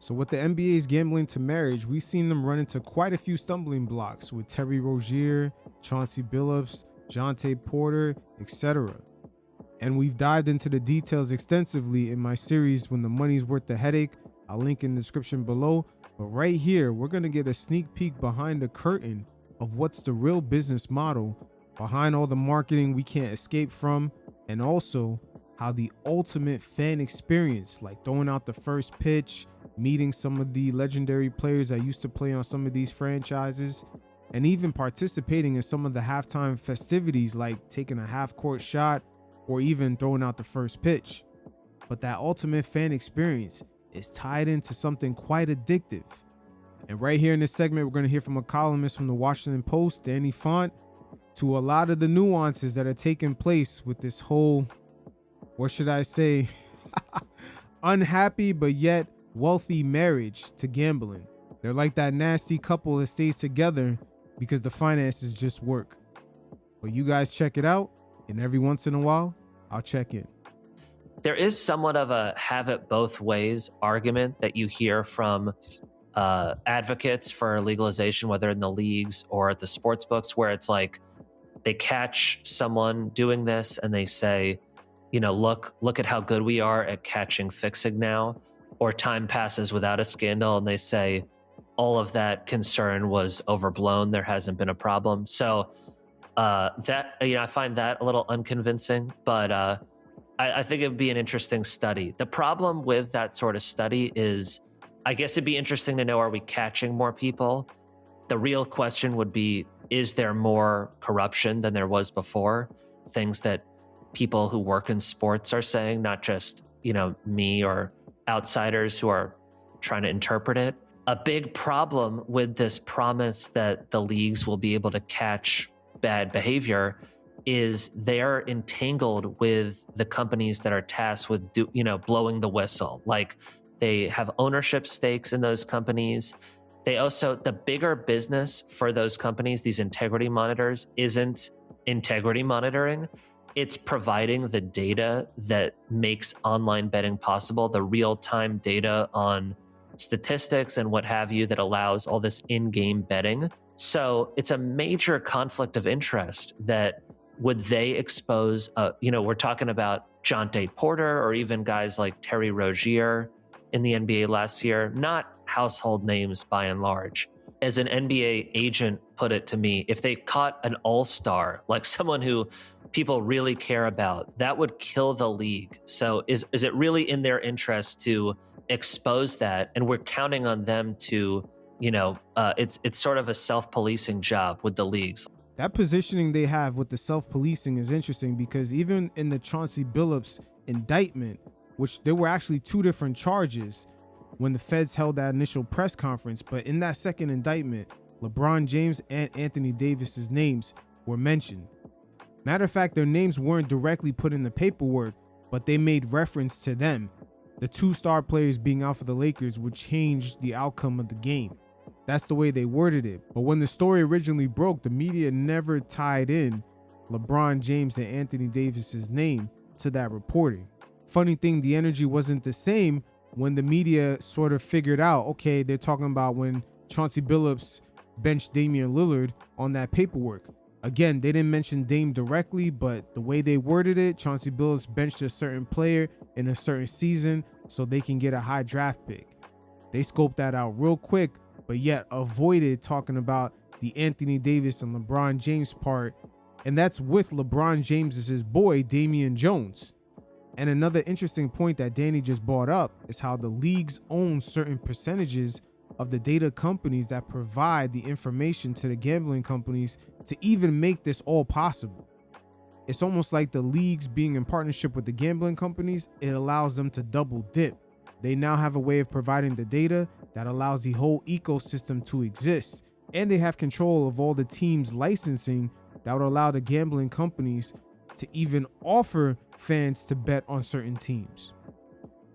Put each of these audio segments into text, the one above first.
So with the NBA's gambling to marriage, we've seen them run into quite a few stumbling blocks with Terry Rozier, Chauncey Billups, Jonte Porter, etc. And we've dived into the details extensively in my series When the Money's Worth the Headache. I'll link in the description below. But right here, we're going to get a sneak peek behind the curtain of what's the real business model behind all the marketing we can't escape from, and also how the ultimate fan experience, like throwing out the first pitch, meeting some of the legendary players that used to play on some of these franchises, and even participating in some of the halftime festivities like taking a half-court shot or even throwing out the first pitch. But that ultimate fan experience is tied into something quite addictive. And right here in this segment, we're going to hear from a columnist from the Washington Post, Danny Font, to a lot of the nuances that are taking place with this whole, what should I say, unhappy but yet wealthy marriage to gambling. They're like that nasty couple that stays together because the finances just work. But you guys check it out, and every once in a while, I'll check in. There is somewhat of a have it both ways argument that you hear from advocates for legalization, whether in the leagues or at the sports books, where it's like they catch someone doing this and they say, you know, look at how good we are at catching fixing now. Or time passes without a scandal and they say all of that concern was overblown. There hasn't been a problem. So that, you know, I find that a little unconvincing, but I think it would be an interesting study. The problem with that sort of study is, I guess it'd be interesting to know, are we catching more people? The real question would be, is there more corruption than there was before? Things that people who work in sports are saying, not just, you know, me or outsiders who are trying to interpret it. A big problem with this promise that the leagues will be able to catch bad behavior is they're entangled with the companies that are tasked with, blowing the whistle. Like, they have ownership stakes in those companies. They also, the bigger business for those companies, these integrity monitors, isn't integrity monitoring. It's providing the data that makes online betting possible, the real-time data on statistics and what have you that allows all this in-game betting. So it's a major conflict of interest that would they expose, we're talking about Jonte Porter or even guys like Terry Rozier in the NBA last year, not household names by and large. As an NBA agent put it to me, if they caught an all-star, like someone who people really care about, that would kill the league. So is it really in their interest to expose that? And we're counting on them to, it's sort of a self-policing job with the leagues. That positioning they have with the self-policing is interesting because even in the Chauncey Billups indictment, which there were actually two different charges when the feds held that initial press conference, but in that second indictment, LeBron James and Anthony Davis's names were mentioned. Matter of fact, their names weren't directly put in the paperwork, but they made reference to them. The two star players being out for the Lakers would change the outcome of the game. That's the way they worded it. But when the story originally broke, the media never tied in LeBron James and Anthony Davis's name to that reporting. Funny thing, the energy wasn't the same when the media sort of figured out, okay, they're talking about when Chauncey Billups benched Damian Lillard on that paperwork. Again, they didn't mention Dame directly, but the way they worded it, Chauncey Billups benched a certain player in a certain season so they can get a high draft pick. They scoped that out real quick, but yet avoided talking about the Anthony Davis and LeBron James part, and that's with LeBron James as his boy, Damian Jones. And another interesting point that Danny just brought up is how the leagues own certain percentages of the data companies that provide the information to the gambling companies to even make this all possible. It's almost like the leagues being in partnership with the gambling companies, it allows them to double dip. They now have a way of providing the data that allows the whole ecosystem to exist, and they have control of all the teams' licensing that would allow the gambling companies to even offer fans to bet on certain teams.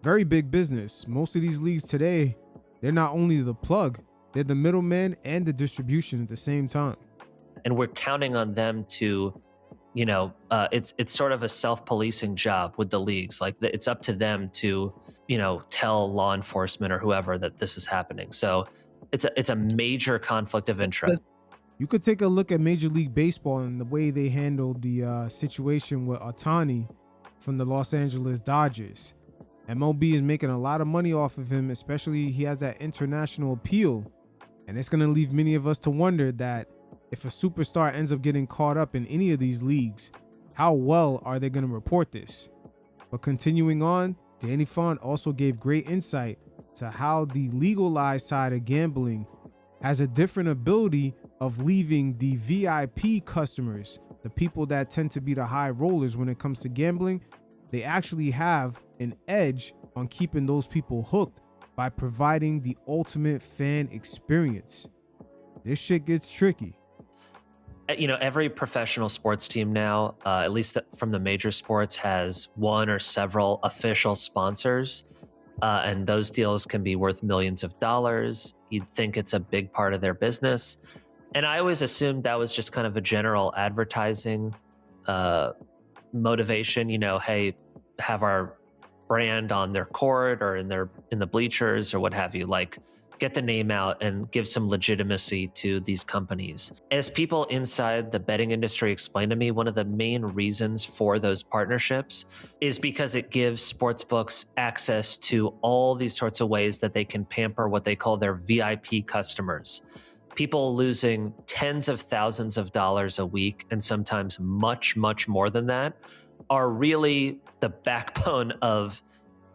Very big business. Most of these leagues today, they're not only the plug, they're the middleman and the distribution at the same time. And we're counting on them to, it's sort of a self-policing job with the leagues. Like, it's up to them to tell law enforcement or whoever that this is happening. So it's a major conflict of interest. You could take a look at Major League Baseball and the way they handled the situation with Otani from the Los Angeles Dodgers. MLB is making a lot of money off of him, especially he has that international appeal. And it's going to leave many of us to wonder that if a superstar ends up getting caught up in any of these leagues, how well are they going to report this? But continuing on, Danny Font also gave great insight to how the legalized side of gambling has a different ability of leaving the VIP customers, the people that tend to be the high rollers when it comes to gambling. They actually have an edge on keeping those people hooked by providing the ultimate fan experience. This shit gets tricky. Every professional sports team now, at least from the major sports, has one or several official sponsors. And those deals can be worth millions of dollars. You'd think it's a big part of their business. And I always assumed that was just kind of a general advertising motivation. Hey, have our brand on their court or in the bleachers or what have you. Like, get the name out and give some legitimacy to these companies. As people inside the betting industry explained to me, one of the main reasons for those partnerships is because it gives sportsbooks access to all these sorts of ways that they can pamper what they call their VIP customers. People losing tens of thousands of dollars a week, and sometimes much, much more than that, are really the backbone of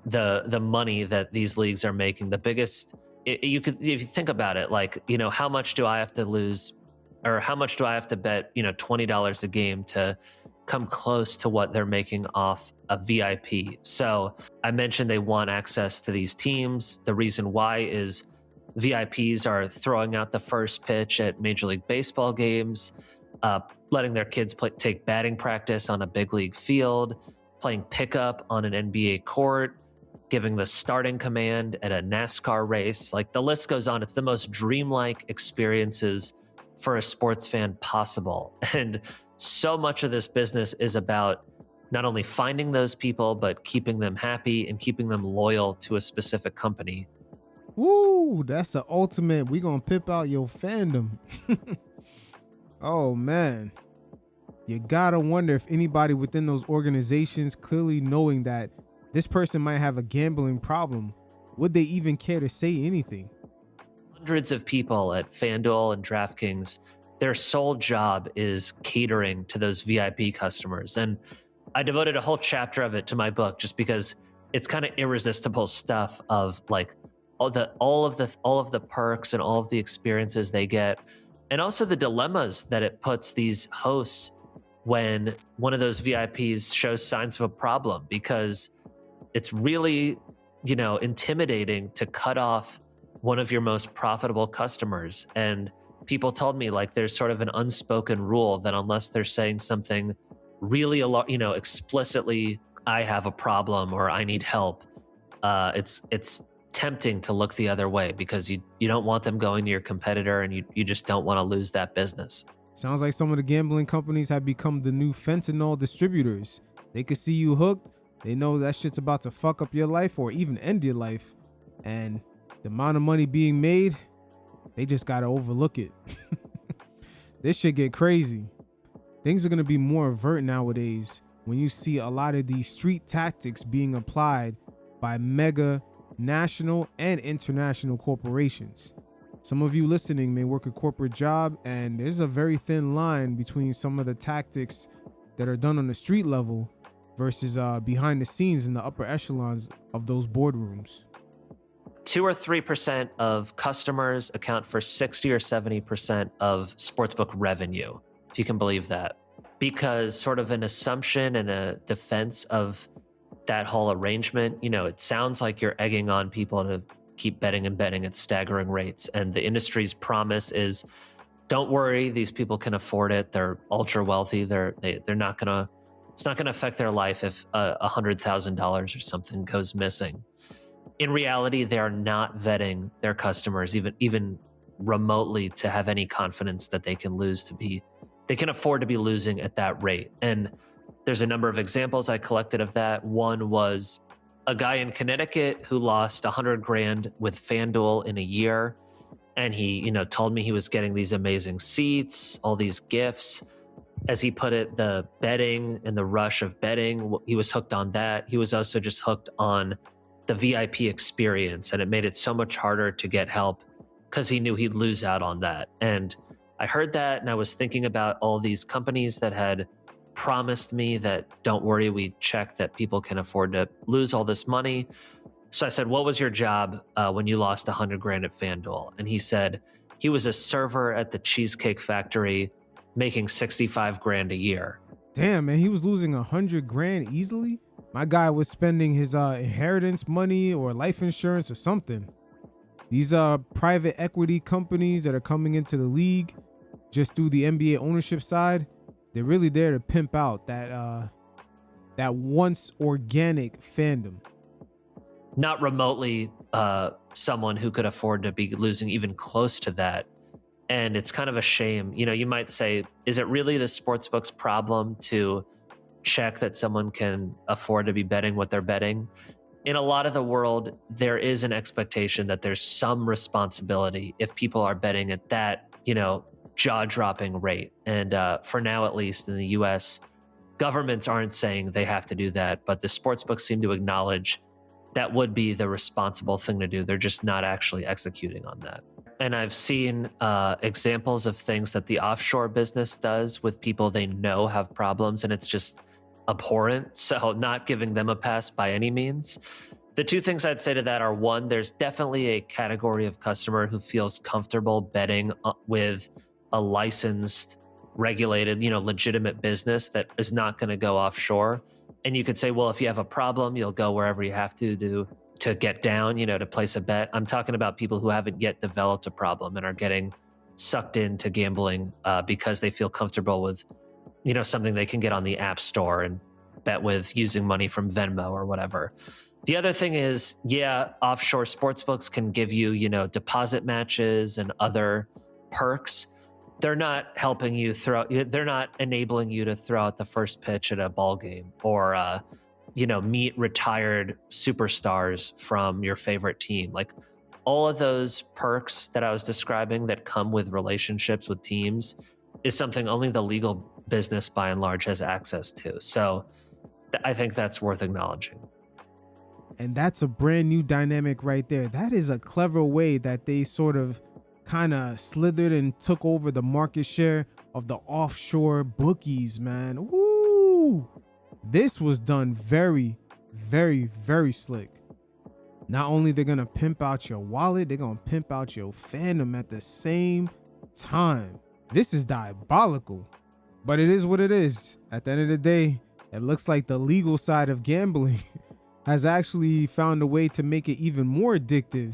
the money that these leagues are making. The biggest, if you think about it, like, how much do I have to lose, or how much do I have to bet, $20 a game to come close to what they're making off a VIP? So I mentioned they want access to these teams. The reason why is VIPs are throwing out the first pitch at Major League Baseball games, letting their kids take batting practice on a big league field, playing pickup on an NBA court, giving the starting command at a NASCAR race. Like, the list goes on. It's the most dreamlike experiences for a sports fan possible. And so much of this business is about not only finding those people, but keeping them happy and keeping them loyal to a specific company. Woo, that's the ultimate. We gonna pimp out your fandom. Oh man. You gotta wonder if anybody within those organizations, clearly knowing that this person might have a gambling problem, would they even care to say anything? Hundreds of people at FanDuel and DraftKings, their sole job is catering to those VIP customers. And I devoted a whole chapter of it to my book just because it's kind of irresistible stuff of like all of the perks and all of the experiences they get, and also the dilemmas that it puts these hosts when one of those VIPs shows signs of a problem, because it's really, intimidating to cut off one of your most profitable customers. And people told me, like, there's sort of an unspoken rule that unless they're saying something really, explicitly, I have a problem or I need help, it's tempting to look the other way because you don't want them going to your competitor, and you just don't want to lose that business. Sounds like some of the gambling companies have become the new fentanyl distributors. They could see you hooked. They know that shit's about to fuck up your life or even end your life. And the amount of money being made, they just gotta overlook it. This shit get crazy. Things are gonna be more overt nowadays when you see a lot of these street tactics being applied by mega national and international corporations. Some of you listening may work a corporate job, and there's a very thin line between some of the tactics that are done on the street level versus behind the scenes in the upper echelons of those boardrooms. 2 or 3% of customers account for 60 or 70% of sportsbook revenue, if you can believe that. Because sort of an assumption and a defense of that whole arrangement, it sounds like you're egging on people to keep betting and betting at staggering rates. And the industry's promise is, don't worry, these people can afford it. They're ultra wealthy. They're not gonna, it's not gonna affect their life if $100,000 or something goes missing. In reality, they are not vetting their customers even remotely to have any confidence that they can afford to be losing at that rate. And there's a number of examples I collected of that. One was a guy in Connecticut who lost 100 grand with FanDuel in a year. And he, told me he was getting these amazing seats, all these gifts. As he put it, the betting and the rush of betting, he was hooked on that. He was also just hooked on the VIP experience. And it made it so much harder to get help because he knew he'd lose out on that. And I heard that and I was thinking about all these companies that had promised me that, don't worry, we check that people can afford to lose all this money. So I said, what was your job when you lost 100 grand at FanDuel? And he said he was a server at the Cheesecake Factory making 65 grand a year. Damn, man, he was losing 100 grand easily. My guy was spending his inheritance money or life insurance or something. These private equity companies that are coming into the league just through the NBA ownership side, they're really there to pimp out that once organic fandom. Not remotely someone who could afford to be losing even close to that. And it's kind of a shame. You might say, is it really the sportsbook's problem to check that someone can afford to be betting what they're betting? In a lot of the world, there is an expectation that there's some responsibility if people are betting at that, jaw-dropping rate. And for now, at least in the US, governments aren't saying they have to do that, but the sportsbooks seem to acknowledge that would be the responsible thing to do. They're just not actually executing on that. And I've seen examples of things that the offshore business does with people they know have problems, and it's just abhorrent. So not giving them a pass by any means. The two things I'd say to that are, one, there's definitely a category of customer who feels comfortable betting with a licensed, regulated, legitimate business that is not going to go offshore. And you could say, well, if you have a problem, you'll go wherever you have to get down, to place a bet. I'm talking about people who haven't yet developed a problem and are getting sucked into gambling because they feel comfortable with, something they can get on the app store and bet with using money from Venmo or whatever. The other thing is, offshore sportsbooks can give you, deposit matches and other perks. They're not helping you they're not enabling you to throw out the first pitch at a ball game or, meet retired superstars from your favorite team. Like all of those perks that I was describing that come with relationships with teams is something only the legal business by and large has access to. So I think that's worth acknowledging. And that's a brand new dynamic right there. That is a clever way that they sort of kind of slithered and took over the market share of the offshore bookies, man. Woo! This was done very, very, very slick. Not only they're going to pimp out your wallet, they're going to pimp out your fandom at the same time. This is diabolical, but it is what it is. At the end of the day, it looks like the legal side of gambling has actually found a way to make it even more addictive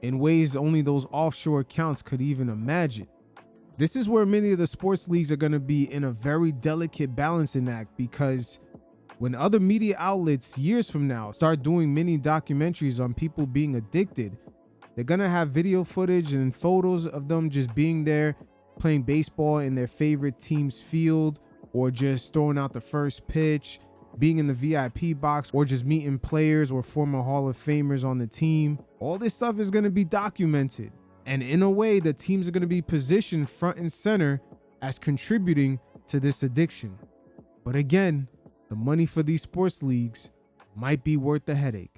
in ways only those offshore accounts could even imagine. This is where many of the sports leagues are going to be in a very delicate balancing act, because when other media outlets years from now start doing mini documentaries on people being addicted, they're going to have video footage and photos of them just being there playing baseball in their favorite team's field, or just throwing out the first pitch, being in the VIP box, or just meeting players or former Hall of Famers on the team. All this stuff is going to be documented. And in a way, the teams are going to be positioned front and center as contributing to this addiction. But again, the money for these sports leagues might be worth the headache.